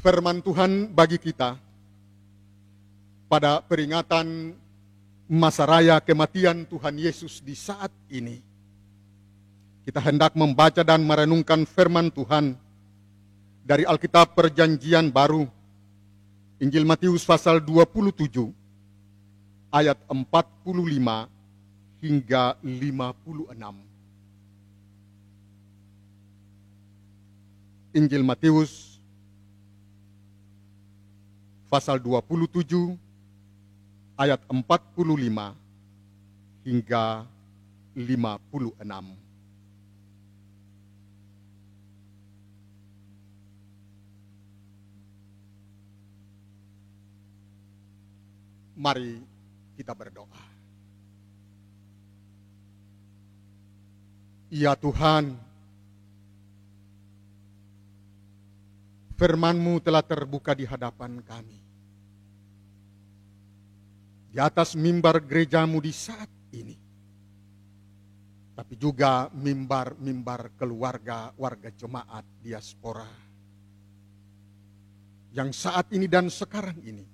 Firman Tuhan bagi kita pada peringatan masa raya kematian Tuhan Yesus di saat ini. Kita hendak membaca dan merenungkan firman Tuhan dari Alkitab Perjanjian Baru, Injil Matius pasal 27, ayat 45 hingga 56. Injil Matius pasal 27 ayat 45 hingga 56. Mari kita berdoa. Ya Tuhan, firman-Mu telah terbuka di hadapan kami. Di atas mimbar gereja-Mu di saat ini. Tapi juga mimbar-mimbar keluarga, warga jemaat diaspora. Yang saat ini dan sekarang ini.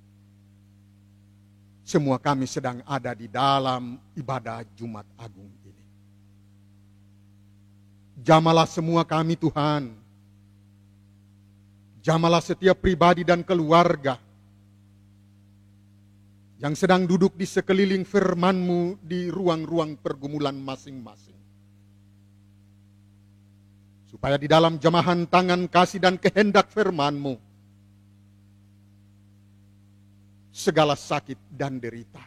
Semua kami sedang ada di dalam ibadah Jumat Agung ini. Jamalah semua kami Tuhan. Jamalah setiap pribadi dan keluarga yang sedang duduk di sekeliling firman-Mu di ruang-ruang pergumulan masing-masing. Supaya di dalam jamahan tangan kasih dan kehendak firman-Mu, segala sakit dan derita,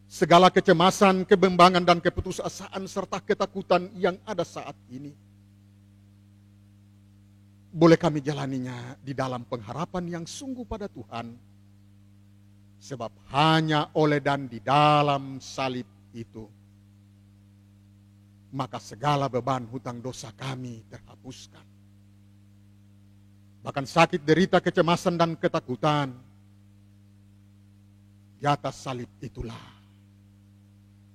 segala kecemasan, kebimbangan dan keputusasaan serta ketakutan yang ada saat ini, boleh kami jalaninya di dalam pengharapan yang sungguh pada Tuhan. Sebab hanya oleh dan di dalam salib itu, maka segala beban hutang dosa kami terhapuskan. Bahkan sakit, derita, kecemasan dan ketakutan, di atas salib itulah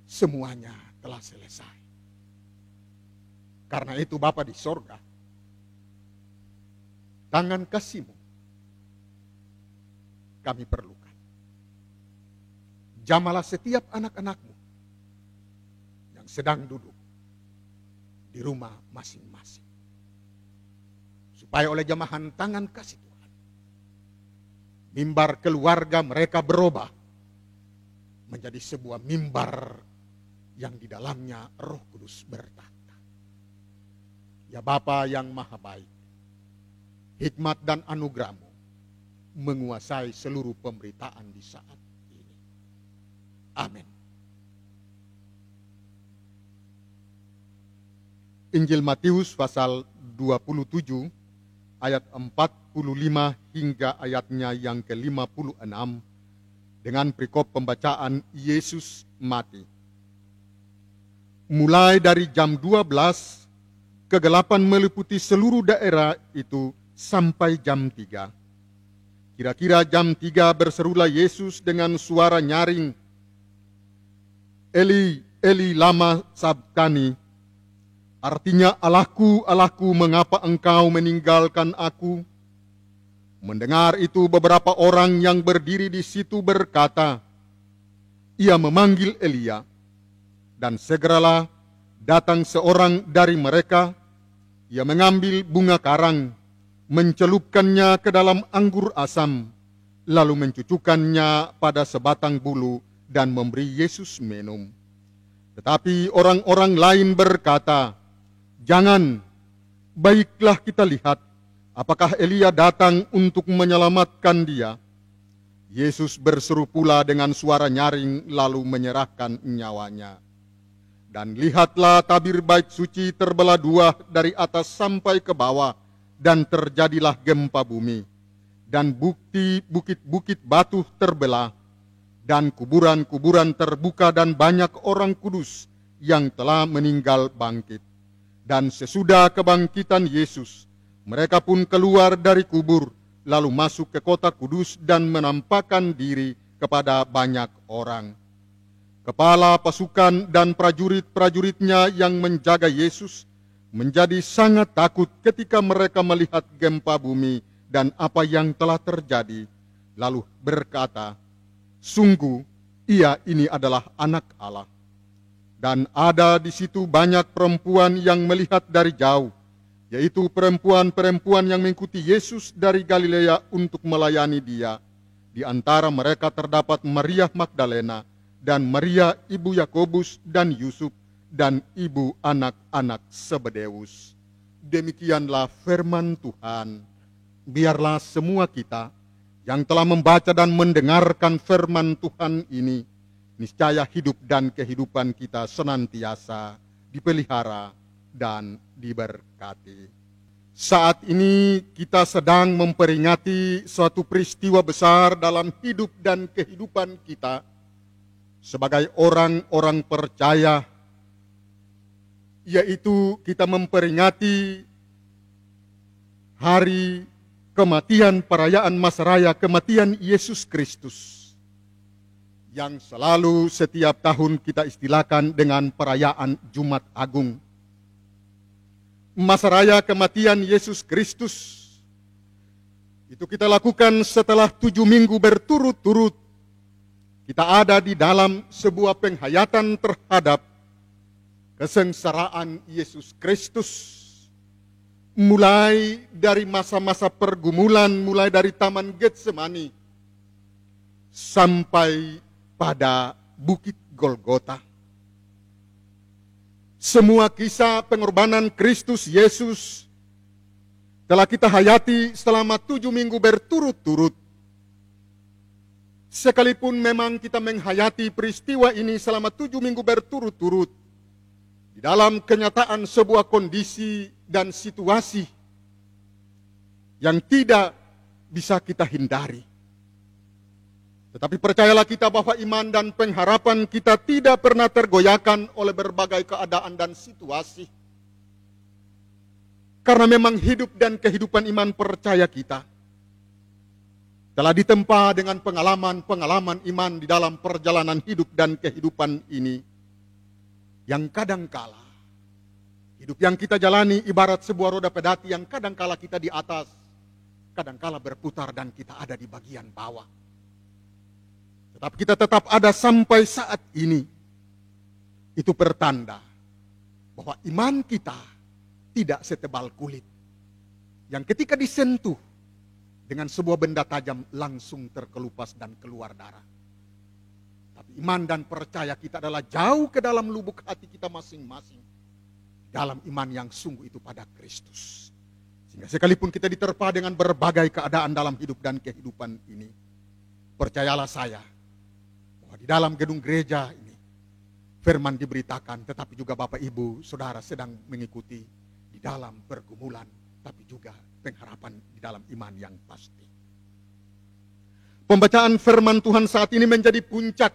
semuanya telah selesai. Karena itu Bapa di sorga, tangan kasih-Mu kami perlukan. Jamalah setiap anak-anak-Mu yang sedang duduk di rumah masing-masing. Supaya oleh jamahan tangan kasih Tuhan, mimbar keluarga mereka berubah menjadi sebuah mimbar yang di dalamnya Roh Kudus bertata. Ya Bapa yang Maha Baik, hikmat dan anugerah-Mu menguasai seluruh pemberitaan di saat ini. Amin. Injil Matius pasal 27 ayat 45 hingga ayatnya yang ke-56 dengan perikop pembacaan Yesus mati. Mulai dari jam 12, kegelapan meliputi seluruh daerah itu sampai jam 3. Kira-kira jam 3 berserulah Yesus dengan suara nyaring, Eli, Eli lama sabtani, artinya Allahku, Allahku, mengapa engkau meninggalkan aku? Mendengar itu beberapa orang yang berdiri di situ berkata, ia memanggil Elia. Dan segeralah datang seorang dari mereka, ia mengambil bunga karang, mencelupkannya ke dalam anggur asam, lalu mencucukkannya pada sebatang bulu dan memberi Yesus minum. Tetapi orang-orang lain berkata, jangan, baiklah kita lihat apakah Elia datang untuk menyelamatkan dia. Yesus berseru pula dengan suara nyaring lalu menyerahkan nyawanya. Dan lihatlah tabir bait suci terbelah dua dari atas sampai ke bawah, dan terjadilah gempa bumi. Dan bukit-bukit batu terbelah, dan kuburan-kuburan terbuka, dan banyak orang kudus yang telah meninggal bangkit. Dan sesudah kebangkitan Yesus, mereka pun keluar dari kubur, lalu masuk ke kota kudus dan menampakkan diri kepada banyak orang. Kepala pasukan dan prajurit-prajuritnya yang menjaga Yesus menjadi sangat takut ketika mereka melihat gempa bumi dan apa yang telah terjadi, lalu berkata, "Sungguh, ia ini adalah Anak Allah." Dan ada di situ banyak perempuan yang melihat dari jauh, yaitu perempuan-perempuan yang mengikuti Yesus dari Galilea untuk melayani Dia. Di antara mereka terdapat Maria Magdalena dan Maria ibu Yakobus dan Yusuf dan ibu anak-anak Zebedeus. Demikianlah firman Tuhan. Biarlah semua kita yang telah membaca dan mendengarkan firman Tuhan ini, niscaya hidup dan kehidupan kita senantiasa dipelihara dan diberkati. Saat ini kita sedang memperingati suatu peristiwa besar dalam hidup dan kehidupan kita sebagai orang-orang percaya, yaitu kita memperingati hari kematian, perayaan Masa Raya kematian Yesus Kristus, yang selalu setiap tahun kita istilahkan dengan perayaan Jumat Agung. Masa Raya kematian Yesus Kristus itu kita lakukan setelah 7 minggu berturut-turut kita ada di dalam sebuah penghayatan terhadap kesengsaraan Yesus Kristus, mulai dari masa-masa pergumulan, mulai dari Taman Getsemani sampai pada Bukit Golgota. Semua kisah pengorbanan Kristus Yesus telah kita hayati selama 7 minggu berturut-turut. Sekalipun memang kita menghayati peristiwa ini selama 7 minggu berturut-turut, di dalam kenyataan sebuah kondisi dan situasi yang tidak bisa kita hindari. Tetapi percayalah kita bahwa iman dan pengharapan kita tidak pernah tergoyahkan oleh berbagai keadaan dan situasi. Karena memang hidup dan kehidupan iman percaya kita telah ditempa dengan pengalaman-pengalaman iman di dalam perjalanan hidup dan kehidupan ini. Yang kadangkala hidup yang kita jalani ibarat sebuah roda pedati yang kadangkala kita di atas, kadangkala berputar dan kita ada di bagian bawah. Tetapi kita tetap ada sampai saat ini. Itu pertanda bahwa iman kita tidak setebal kulit, yang ketika disentuh dengan sebuah benda tajam langsung terkelupas dan keluar darah. Tapi iman dan percaya kita adalah jauh ke dalam lubuk hati kita masing-masing, dalam iman yang sungguh itu pada Kristus. Sehingga sekalipun kita diterpa dengan berbagai keadaan dalam hidup dan kehidupan ini, percayalah saya, di dalam gedung gereja ini firman diberitakan, tetapi juga Bapak Ibu Saudara sedang mengikuti di dalam pergumulan, tapi juga pengharapan di dalam iman yang pasti. Pembacaan firman Tuhan saat ini menjadi puncak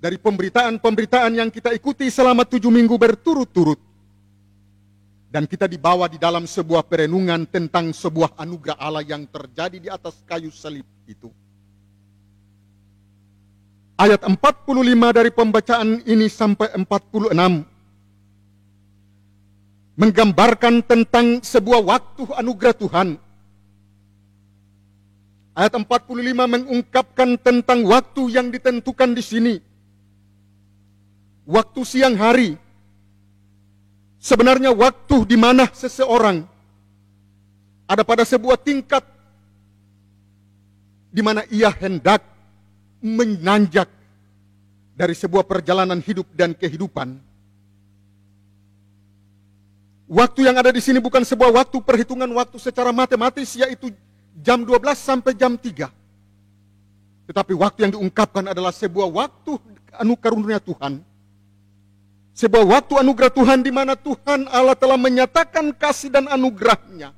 dari pemberitaan-pemberitaan yang kita ikuti selama 7 minggu berturut-turut. Dan kita dibawa di dalam sebuah perenungan tentang sebuah anugerah Allah yang terjadi di atas kayu salib itu. Ayat 45 dari pembacaan ini sampai 46 menggambarkan tentang sebuah waktu anugerah Tuhan. Ayat 45 mengungkapkan tentang waktu yang ditentukan di sini. Waktu siang hari. Sebenarnya waktu di mana seseorang ada pada sebuah tingkat di mana ia hendak menanjak dari sebuah perjalanan hidup dan kehidupan. Waktu yang ada di sini bukan sebuah waktu perhitungan waktu secara matematis, yaitu jam 12 sampai jam 3. Tetapi waktu yang diungkapkan adalah sebuah waktu karunia Tuhan. Sebuah waktu anugerah Tuhan di mana Tuhan Allah telah menyatakan kasih dan anugerahnya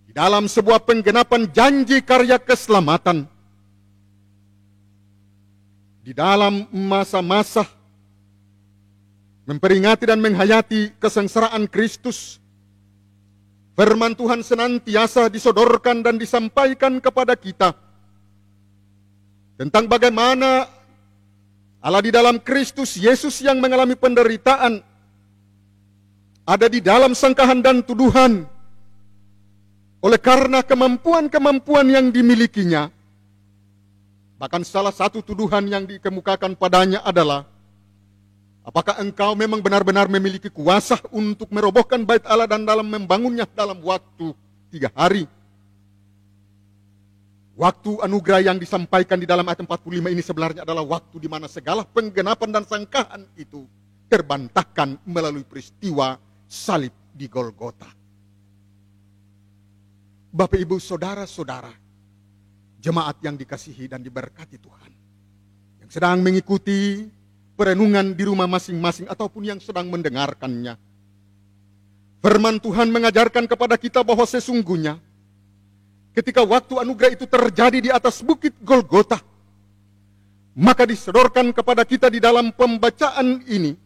di dalam sebuah penggenapan janji karya keselamatan. Di dalam masa-masa memperingati dan menghayati kesengsaraan Kristus, firman Tuhan senantiasa disodorkan dan disampaikan kepada kita tentang bagaimana Allah di dalam Kristus Yesus yang mengalami penderitaan ada di dalam sangkahan dan tuduhan. Oleh karena kemampuan-kemampuan yang dimilikinya, bahkan salah satu tuduhan yang dikemukakan padanya adalah, apakah engkau memang benar-benar memiliki kuasa untuk merobohkan bait Allah dan dalam membangunnya dalam waktu 3 hari? Waktu anugerah yang disampaikan di dalam ayat 45 ini sebenarnya adalah waktu di mana segala penggenapan dan sangkaan itu terbantahkan melalui peristiwa salib di Golgota. Bapak, Ibu, saudara-saudara, jemaat yang dikasihi dan diberkati Tuhan, yang sedang mengikuti perenungan di rumah masing-masing ataupun yang sedang mendengarkannya. Firman Tuhan mengajarkan kepada kita bahwa sesungguhnya ketika waktu anugerah itu terjadi di atas bukit Golgota, maka disodorkan kepada kita di dalam pembacaan ini,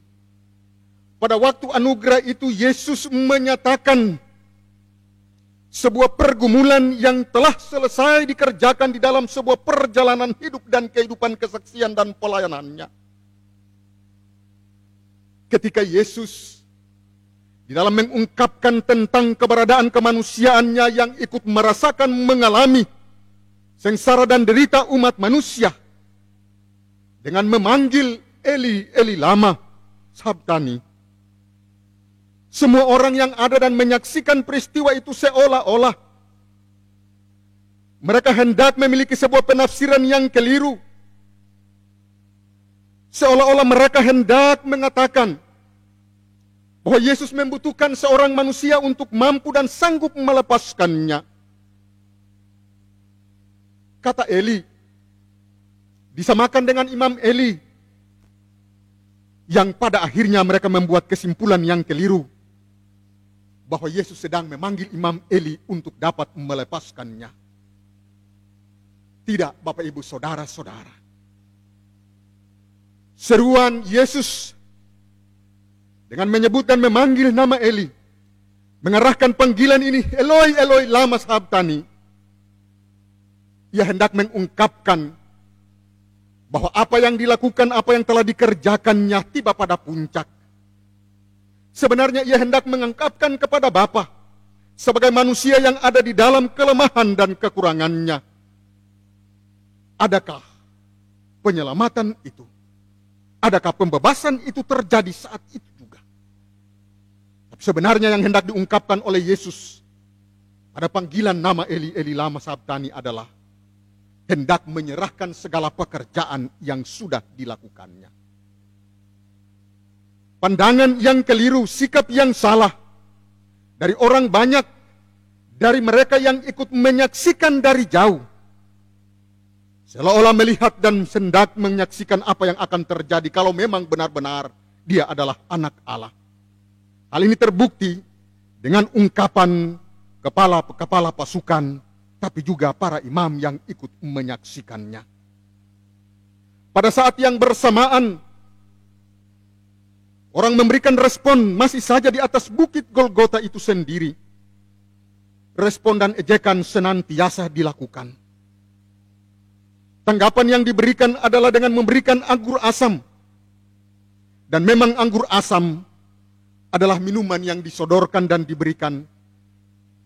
pada waktu anugerah itu Yesus menyatakan sebuah pergumulan yang telah selesai dikerjakan di dalam sebuah perjalanan hidup dan kehidupan kesaksian dan pelayanannya. Ketika Yesus di dalam mengungkapkan tentang keberadaan kemanusiaannya yang ikut merasakan mengalami sengsara dan derita umat manusia, dengan memanggil Eli, Eli lama sabtani, semua orang yang ada dan menyaksikan peristiwa itu seolah-olah mereka hendak memiliki sebuah penafsiran yang keliru. Seolah-olah mereka hendak mengatakan bahwa Yesus membutuhkan seorang manusia untuk mampu dan sanggup melepaskannya. Kata Eli disamakan dengan Imam Eli, yang pada akhirnya mereka membuat kesimpulan yang keliru bahwa Yesus sedang memanggil Imam Eli untuk dapat melepaskannya. Tidak, Bapak, Ibu, saudara-saudara. Seruan Yesus dengan menyebut dan memanggil nama Eli, mengarahkan panggilan ini, Eloi, Eloi, lama sabtani. Ia hendak mengungkapkan bahwa apa yang dilakukan, apa yang telah dikerjakannya tiba pada puncak. Sebenarnya ia hendak mengungkapkan kepada Bapa sebagai manusia yang ada di dalam kelemahan dan kekurangannya. Adakah penyelamatan itu? Adakah pembebasan itu terjadi saat itu juga? Tapi sebenarnya yang hendak diungkapkan oleh Yesus pada panggilan nama Eli, Eli lama sabtani adalah hendak menyerahkan segala pekerjaan yang sudah dilakukannya. Pandangan yang keliru, sikap yang salah dari orang banyak, dari mereka yang ikut menyaksikan dari jauh, seolah-olah melihat dan hendak menyaksikan apa yang akan terjadi kalau memang benar-benar dia adalah anak Allah. Hal ini terbukti dengan ungkapan kepala-kepala pasukan, tapi juga para imam yang ikut menyaksikannya. Pada saat yang bersamaan, orang memberikan respon masih saja di atas bukit Golgota itu sendiri. Respon dan ejekan senantiasa dilakukan. Tanggapan yang diberikan adalah dengan memberikan anggur asam. Dan memang anggur asam adalah minuman yang disodorkan dan diberikan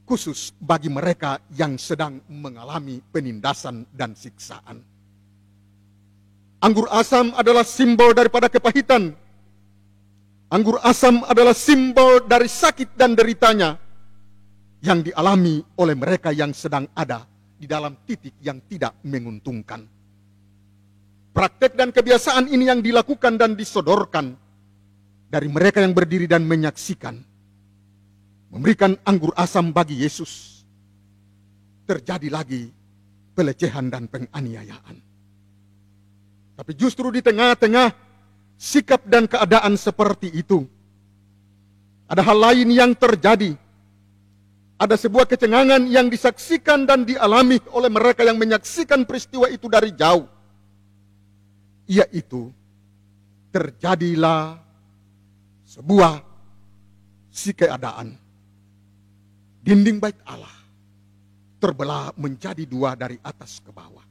khusus bagi mereka yang sedang mengalami penindasan dan siksaan. Anggur asam adalah simbol daripada kepahitan. Anggur asam adalah simbol dari sakit dan deritanya yang dialami oleh mereka yang sedang ada di dalam titik yang tidak menguntungkan. Praktek dan kebiasaan ini yang dilakukan dan disodorkan dari mereka yang berdiri dan menyaksikan, memberikan anggur asam bagi Yesus. Terjadi lagi pelecehan dan penganiayaan. Tapi justru di tengah-tengah sikap dan keadaan seperti itu, ada hal lain yang terjadi. Ada sebuah kecengangan yang disaksikan dan dialami oleh mereka yang menyaksikan peristiwa itu dari jauh. Yaitu, terjadilah sebuah keadaan. Dinding bait Allah terbelah menjadi 2 dari atas ke bawah.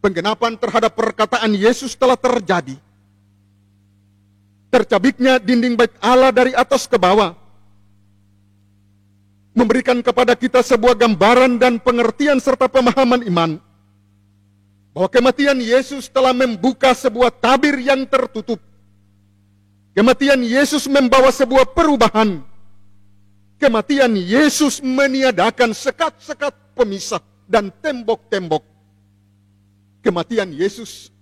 Penggenapan terhadap perkataan Yesus telah terjadi. Tercabiknya dinding bait Allah dari atas ke bawah. memberikan kepada kita sebuah gambaran dan pengertian serta pemahaman iman bahwa kematian Yesus telah membuka sebuah tabir yang tertutup. Kematian Yesus membawa sebuah perubahan. Kematian Yesus meniadakan sekat-sekat pemisah dan tembok-tembok. Kematian Yesus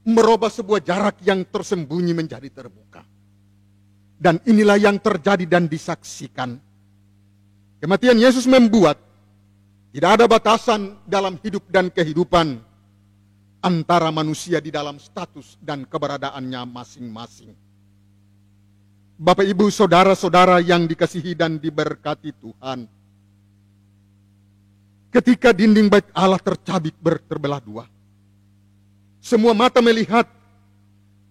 merubah sebuah jarak yang tersembunyi menjadi terbuka. Dan inilah yang terjadi dan disaksikan. Kematian Yesus membuat tidak ada batasan dalam hidup dan kehidupan antara manusia di dalam status dan keberadaannya masing-masing. Bapak, Ibu, saudara-saudara yang dikasihi dan diberkati Tuhan, ketika dinding bait Allah tercabik terbelah dua, semua mata melihat,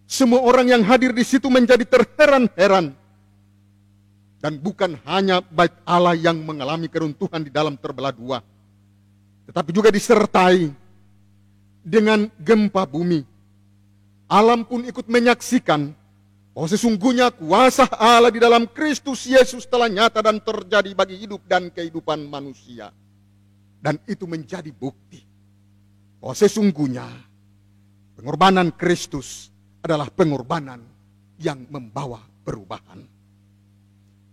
semua orang yang hadir di situ menjadi terheran-heran. Dan bukan hanya bait Allah yang mengalami keruntuhan di dalam terbelah dua, tetapi juga disertai dengan gempa bumi. Alam pun ikut menyaksikan bahwa sesungguhnya kuasa Allah di dalam Kristus Yesus telah nyata dan terjadi bagi hidup dan kehidupan manusia. Dan itu menjadi bukti bahwa sesungguhnya pengorbanan Kristus adalah pengorbanan yang membawa perubahan.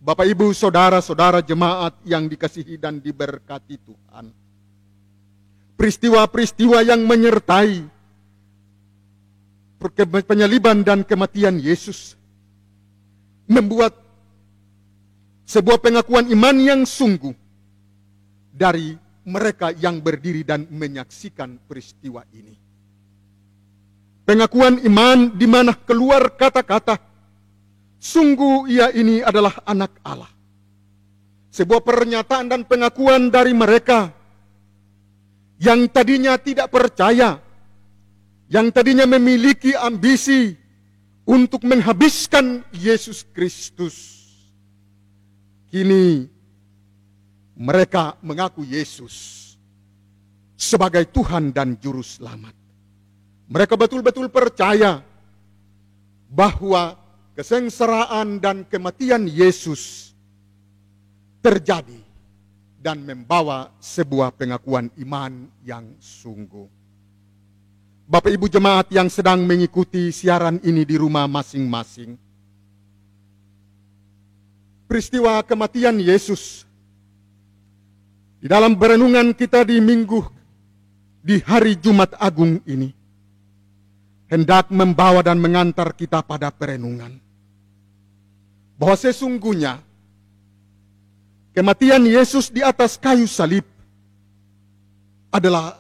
Bapak, Ibu, saudara-saudara jemaat yang dikasihi dan diberkati Tuhan, peristiwa-peristiwa yang menyertai penyaliban dan kematian Yesus membuat sebuah pengakuan iman yang sungguh dari mereka yang berdiri dan menyaksikan peristiwa ini. Pengakuan iman di mana keluar kata-kata, sungguh ia ini adalah anak Allah. Sebuah pernyataan dan pengakuan dari mereka yang tadinya tidak percaya, yang tadinya memiliki ambisi untuk menghabiskan Yesus Kristus. Kini mereka mengaku Yesus sebagai Tuhan dan Juru Selamat. Mereka betul-betul percaya bahwa kesengsaraan dan kematian Yesus terjadi dan membawa sebuah pengakuan iman yang sungguh. Bapak, Ibu, jemaat yang sedang mengikuti siaran ini di rumah masing-masing, peristiwa kematian Yesus di dalam berenungan kita di hari Jumat Agung ini hendak membawa dan mengantar kita pada perenungan bahwa sesungguhnya kematian Yesus di atas kayu salib adalah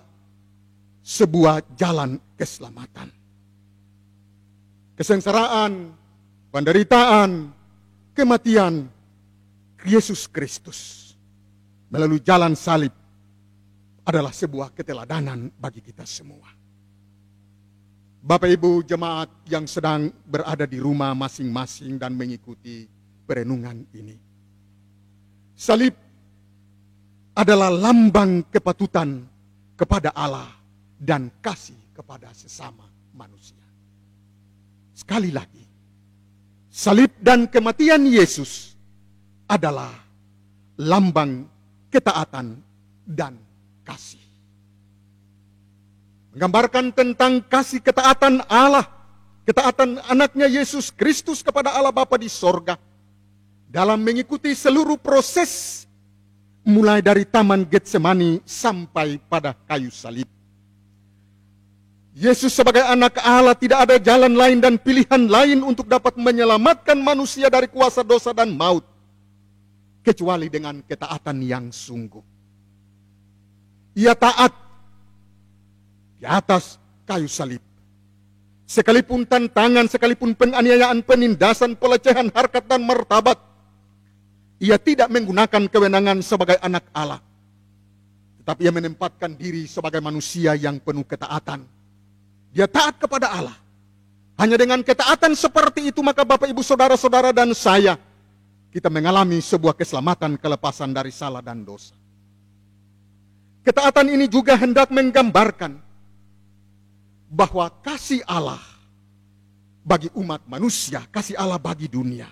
sebuah jalan keselamatan. Kesengsaraan, penderitaan, kematian Yesus Kristus melalui jalan salib adalah sebuah keteladanan bagi kita semua. Bapak, Ibu, jemaat yang sedang berada di rumah masing-masing dan mengikuti perenungan ini, salib adalah lambang kepatutan kepada Allah dan kasih kepada sesama manusia. Sekali lagi, salib dan kematian Yesus adalah lambang ketaatan dan kasih. Menggambarkan tentang kasih ketaatan Allah, ketaatan anaknya Yesus Kristus kepada Allah Bapa di sorga, dalam mengikuti seluruh proses, mulai dari Taman Getsemani sampai pada kayu salib. Yesus sebagai anak Allah tidak ada jalan lain dan pilihan lain untuk dapat menyelamatkan manusia dari kuasa dosa dan maut, kecuali dengan ketaatan yang sungguh. Ia taat di atas kayu salib. Sekalipun tantangan, sekalipun penganiayaan, penindasan, pelecehan harkat dan martabat, ia tidak menggunakan kewenangan sebagai anak Allah, tetapi ia menempatkan diri sebagai manusia yang penuh ketaatan. Dia taat kepada Allah. Hanya dengan ketaatan seperti itu maka Bapak, Ibu, saudara-saudara dan saya, kita mengalami sebuah keselamatan, kelepasan dari salah dan dosa. Ketaatan ini juga hendak menggambarkan bahwa kasih Allah bagi umat manusia, kasih Allah bagi dunia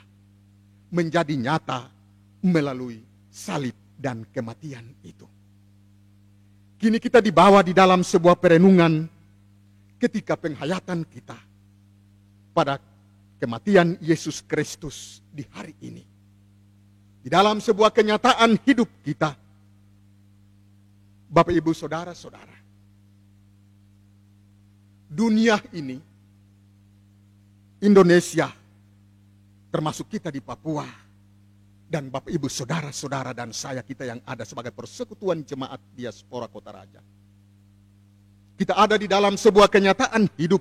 menjadi nyata melalui salib dan kematian itu. Kini kita dibawa di dalam sebuah perenungan ketika penghayatan kita pada kematian Yesus Kristus di hari ini. Di dalam sebuah kenyataan hidup kita, Bapak Ibu Saudara-saudara, dunia ini, Indonesia, termasuk kita di Papua, dan Bapak Ibu Saudara-saudara dan saya, kita yang ada sebagai persekutuan jemaat diaspora Kota Raja. Kita ada di dalam sebuah kenyataan hidup.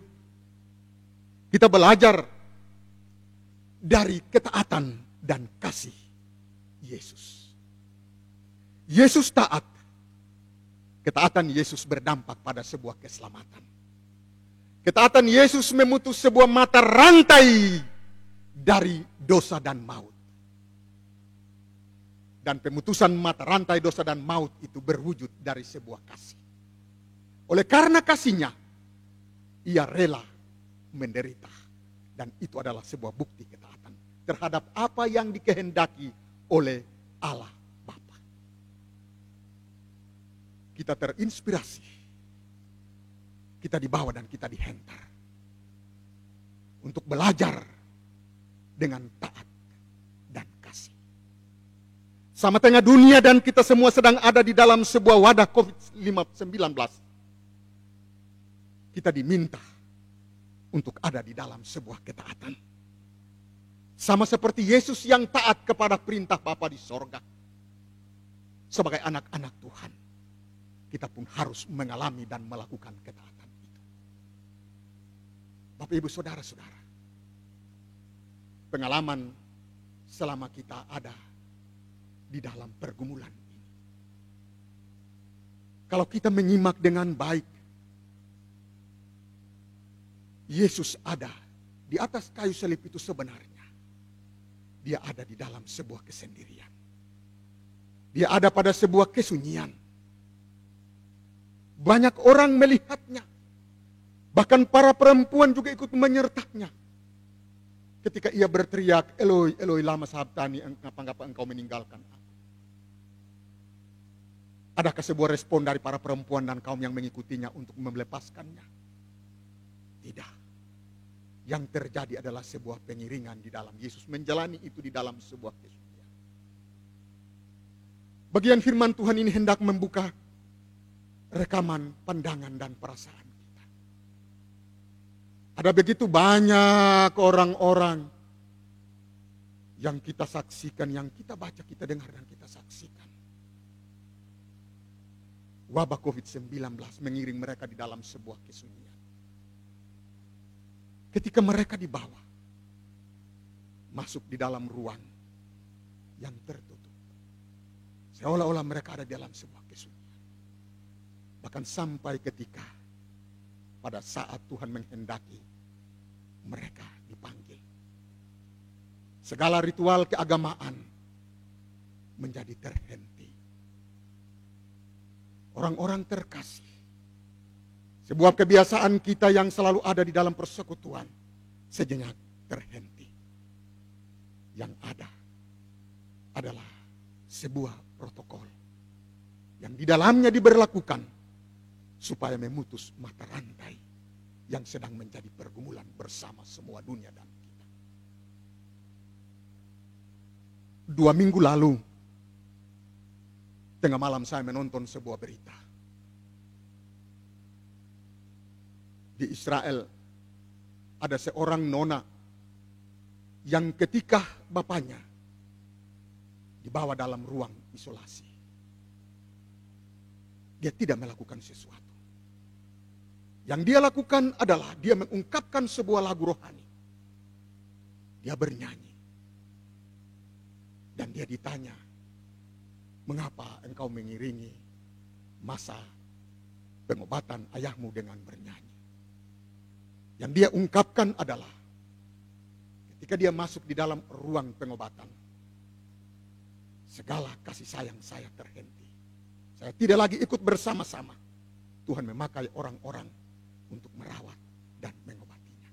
Kita belajar dari ketaatan dan kasih Yesus. Yesus taat. Ketaatan Yesus berdampak pada sebuah keselamatan. Ketaatan Yesus memutus sebuah mata rantai dari dosa dan maut. Dan pemutusan mata rantai dosa dan maut itu berwujud dari sebuah kasih. Oleh karena kasihnya, ia rela menderita. Dan itu adalah sebuah bukti ketaatan terhadap apa yang dikehendaki oleh Allah Bapa. Kita terinspirasi. Kita dibawa dan kita dihentar untuk belajar dengan taat dan kasih. Sama tengah dunia dan kita semua sedang ada di dalam sebuah wadah COVID-19. Kita diminta untuk ada di dalam sebuah ketaatan. Sama seperti Yesus yang taat kepada perintah Bapa di sorga. Sebagai anak-anak Tuhan, kita pun harus mengalami dan melakukan ketaatan itu. Bapak Ibu Saudara-saudara, pengalaman selama kita ada di dalam pergumulan ini. Kalau kita menyimak dengan baik, Yesus ada di atas kayu salib itu sebenarnya. Dia ada di dalam sebuah kesendirian. Dia ada pada sebuah kesunyian. Banyak orang melihatnya. Bahkan para perempuan juga ikut menyertanya. Ketika ia berteriak, Eloi, Eloi lama sabachthani, mengapa engkau meninggalkan aku? Adakah sebuah respon dari para perempuan dan kaum yang mengikutinya untuk melepaskannya? Tidak. Yang terjadi adalah sebuah pengiringan di dalam Yesus menjalani itu di dalam sebuah kesunyian. Bagian firman Tuhan ini hendak membuka rekaman pandangan dan perasaan kita. Ada begitu banyak orang-orang yang kita saksikan, yang kita baca, kita dengar dan kita saksikan. Wabah COVID-19 mengiring mereka di dalam sebuah kesunyian. Ketika mereka dibawa masuk di dalam ruang yang tertutup, seolah-olah mereka ada di dalam sebuah kesunyian. Bahkan sampai ketika pada saat Tuhan menghendaki mereka dipanggil, segala ritual keagamaan menjadi terhenti. Orang-orang terkasih, sebuah kebiasaan kita yang selalu ada di dalam persekutuan sejenak terhenti. Yang ada adalah sebuah protokol yang di dalamnya diberlakukan supaya memutus mata rantai yang sedang menjadi pergumulan bersama semua dunia dan kita. 2 minggu lalu, tengah malam saya menonton sebuah berita. Di Israel ada seorang nona yang ketika bapaknya dibawa dalam ruang isolasi, dia tidak melakukan sesuatu. Yang dia lakukan adalah dia mengungkapkan sebuah lagu rohani. Dia bernyanyi. Dan dia ditanya, mengapa engkau mengiringi masa pengobatan ayahmu dengan bernyanyi? Yang dia ungkapkan adalah ketika dia masuk di dalam ruang pengobatan, segala kasih sayang saya terhenti. Saya tidak lagi ikut bersama-sama. Tuhan memakai orang-orang untuk merawat dan mengobatinya.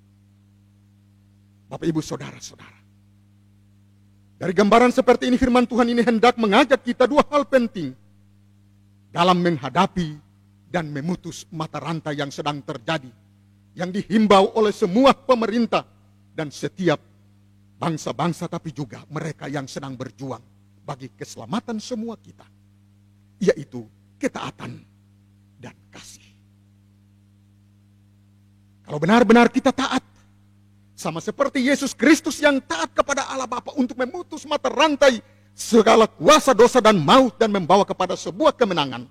Bapak Ibu Saudara-saudara, Dari gambaran seperti ini firman Tuhan ini hendak mengajak kita dua hal penting dalam menghadapi dan memutus mata rantai yang sedang terjadi, yang dihimbau oleh semua pemerintah dan setiap bangsa-bangsa, tapi juga mereka yang sedang berjuang bagi keselamatan semua kita, yaitu ketaatan dan kasih. Kalau benar-benar kita taat, sama seperti Yesus Kristus yang taat kepada Allah Bapa untuk memutus mata rantai segala kuasa dosa dan maut dan membawa kepada sebuah kemenangan,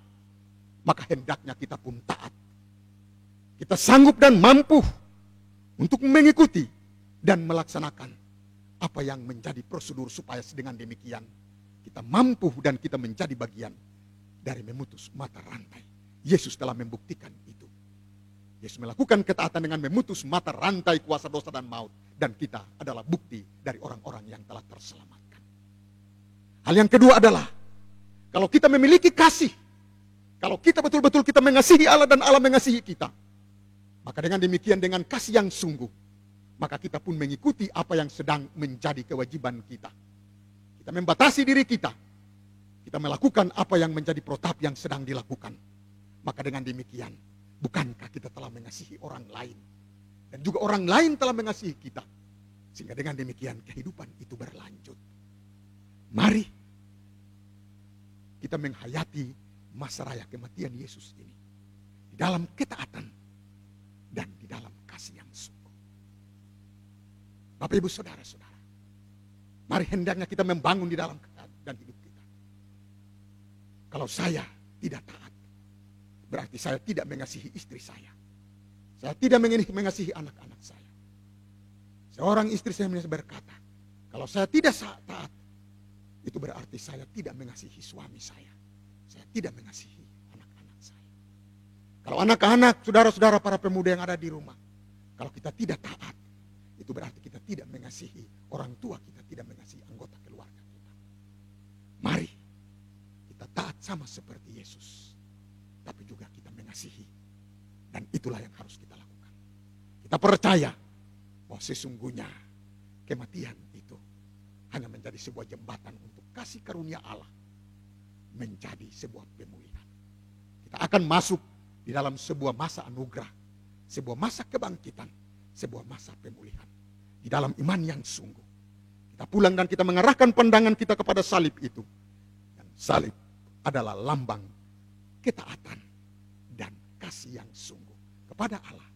maka hendaknya kita pun taat. Kita sanggup dan mampu untuk mengikuti dan melaksanakan apa yang menjadi prosedur supaya dengan demikian kita mampu dan kita menjadi bagian dari memutus mata rantai. Yesus telah membuktikan itu. Yesus melakukan ketaatan dengan memutus mata rantai kuasa dosa dan maut. Dan kita adalah bukti dari orang-orang yang telah terselamatkan. Hal yang kedua adalah, kalau kita memiliki kasih, kalau kita betul-betul kita mengasihi Allah dan Allah mengasihi kita, maka dengan demikian dengan kasih yang sungguh, maka kita pun mengikuti apa yang sedang menjadi kewajiban kita. Kita membatasi diri kita. Kita melakukan apa yang menjadi protap yang sedang dilakukan. Maka dengan demikian, bukankah kita telah mengasihi orang lain? Dan juga orang lain telah mengasihi kita. Sehingga dengan demikian kehidupan itu berlanjut. Mari kita menghayati masa raya kematian Yesus ini. Di dalam ketaatan dan di dalam kasih yang sungguh. Bapak Ibu Saudara-saudara. Mari hendaknya kita membangun di dalam ketaatan dan hidup kita. Kalau saya tidak taat, berarti saya tidak mengasihi istri saya. Saya tidak mengasihi anak-anak saya. Seorang istri saya berkata, kalau saya tidak taat, itu berarti saya tidak mengasihi suami saya. Saya tidak mengasihi anak-anak saya. Kalau anak-anak, saudara-saudara para pemuda yang ada di rumah, kalau kita tidak taat, itu berarti kita tidak mengasihi orang tua kita, tidak mengasihi anggota keluarga kita. Mari kita taat sama seperti Yesus, tapi juga kita mengasihi. Dan itulah yang harus kita lakukan. Kita percaya bahwa sesungguhnya kematian itu hanya menjadi sebuah jembatan untuk kasih karunia Allah menjadi sebuah pemulihan. Kita akan masuk di dalam sebuah masa anugerah, sebuah masa kebangkitan, sebuah masa pemulihan. Di dalam iman yang sungguh. Kita pulang dan kita mengarahkan pandangan kita kepada salib itu. Dan salib adalah lambang ketaatan dan kasih yang sungguh kepada Allah